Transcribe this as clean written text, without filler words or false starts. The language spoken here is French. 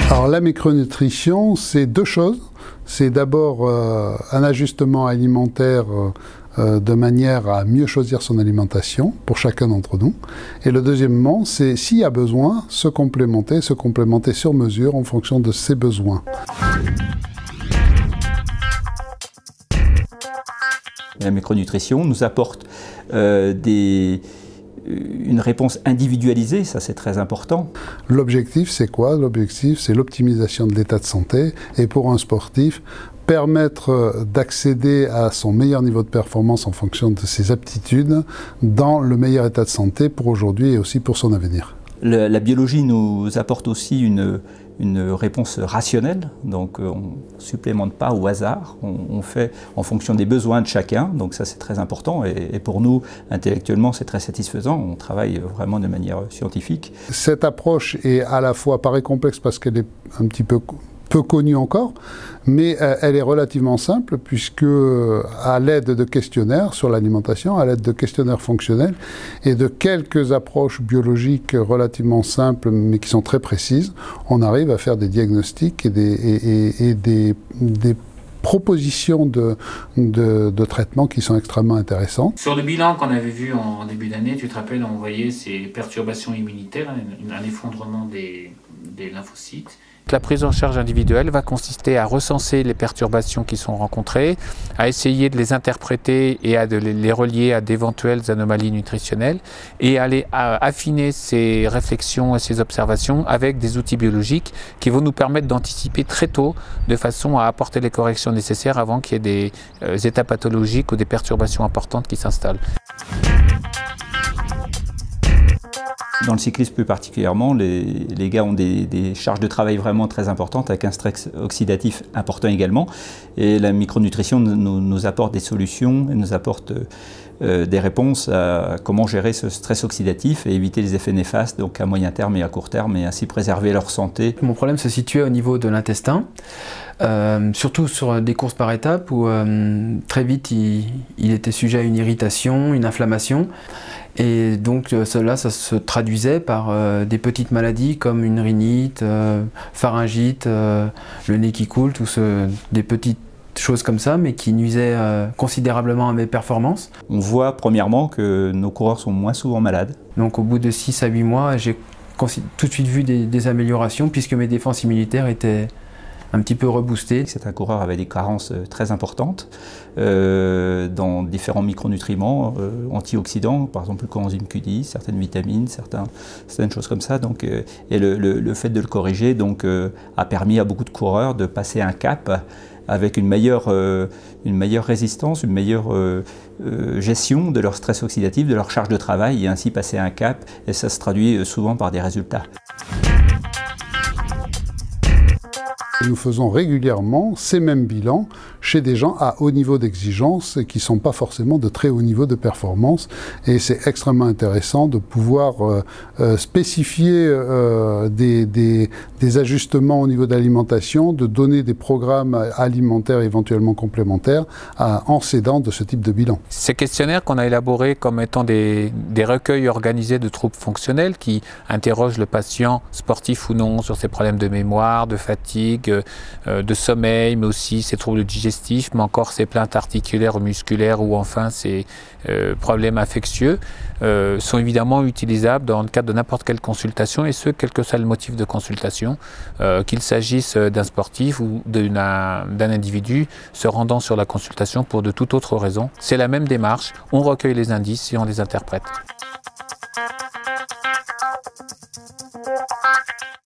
Alors la micronutrition, c'est deux choses. C'est d'abord un ajustement alimentaire de manière à mieux choisir son alimentation pour chacun d'entre nous. Et le deuxièmement, c'est s'il y a besoin, se complémenter sur mesure en fonction de ses besoins. La micronutrition nous apporte une réponse individualisée, ça c'est très important. L'objectif c'est quoi? L'objectif c'est l'optimisation de l'état de santé et pour un sportif, permettre d'accéder à son meilleur niveau de performance en fonction de ses aptitudes dans le meilleur état de santé pour aujourd'hui et aussi pour son avenir. La biologie nous apporte aussi une réponse rationnelle, donc on ne supplémente pas au hasard, on fait en fonction des besoins de chacun, donc ça c'est très important et pour nous intellectuellement c'est très satisfaisant, on travaille vraiment de manière scientifique. Cette approche est à la fois paraît complexe parce qu'elle est un petit peu connue encore, mais elle est relativement simple puisque à l'aide de questionnaires sur l'alimentation, à l'aide de questionnaires fonctionnels et de quelques approches biologiques relativement simples mais qui sont très précises, on arrive à faire des diagnostics et des propositions de traitement qui sont extrêmement intéressantes. Sur le bilan qu'on avait vu en début d'année, tu te rappelles, on voyait ces perturbations immunitaires, un effondrement des lymphocytes. La prise en charge individuelle va consister à recenser les perturbations qui sont rencontrées, à essayer de les interpréter et à les relier à d'éventuelles anomalies nutritionnelles et à affiner ces réflexions et ces observations avec des outils biologiques qui vont nous permettre d'anticiper très tôt de façon à apporter les corrections nécessaires avant qu'il y ait des états pathologiques ou des perturbations importantes qui s'installent. Dans le cyclisme plus particulièrement, les gars ont des charges de travail vraiment très importantes avec un stress oxydatif important également. Et la micronutrition nous apporte des solutions, et nous apporte des réponses à comment gérer ce stress oxydatif et éviter les effets néfastes donc à moyen terme et à court terme et ainsi préserver leur santé. Mon problème se situait au niveau de l'intestin, surtout sur des courses par étapes où très vite il était sujet à une irritation, une inflammation. Et donc cela, ça se traduisait par des petites maladies comme une rhinite, pharyngite, le nez qui coule, des petites choses comme ça, mais qui nuisaient considérablement à mes performances. On voit premièrement que nos coureurs sont moins souvent malades. Donc au bout de 6 à 8 mois, j'ai tout de suite vu des améliorations puisque mes défenses immunitaires étaient un petit peu reboosté. Certains coureurs avaient des carences très importantes dans différents micronutriments, antioxydants, par exemple le coenzyme Q10, certaines vitamines, certaines choses comme ça. Donc, et le fait de le corriger donc, a permis à beaucoup de coureurs de passer un cap avec une meilleure résistance, une meilleure gestion de leur stress oxydatif, de leur charge de travail et ainsi passer un cap. Et ça se traduit souvent par des résultats. Nous faisons régulièrement ces mêmes bilans chez des gens à haut niveau d'exigence et qui ne sont pas forcément de très haut niveau de performance. Et c'est extrêmement intéressant de pouvoir spécifier des ajustements au niveau de l'alimentation, de donner des programmes alimentaires éventuellement complémentaires en s'aidant de ce type de bilan. Ces questionnaires qu'on a élaborés comme étant des recueils organisés de troubles fonctionnels qui interrogent le patient, sportif ou non, sur ses problèmes de mémoire, de fatigue, de sommeil, mais aussi ses troubles digestifs, mais encore ses plaintes articulaires ou musculaires ou enfin ses problèmes affectieux, sont évidemment utilisables dans le cadre de n'importe quelle consultation et ce, quel que soit le motif de consultation, qu'il s'agisse d'un sportif ou d'un individu se rendant sur la consultation pour de toute autre raison. C'est la même démarche, on recueille les indices et on les interprète.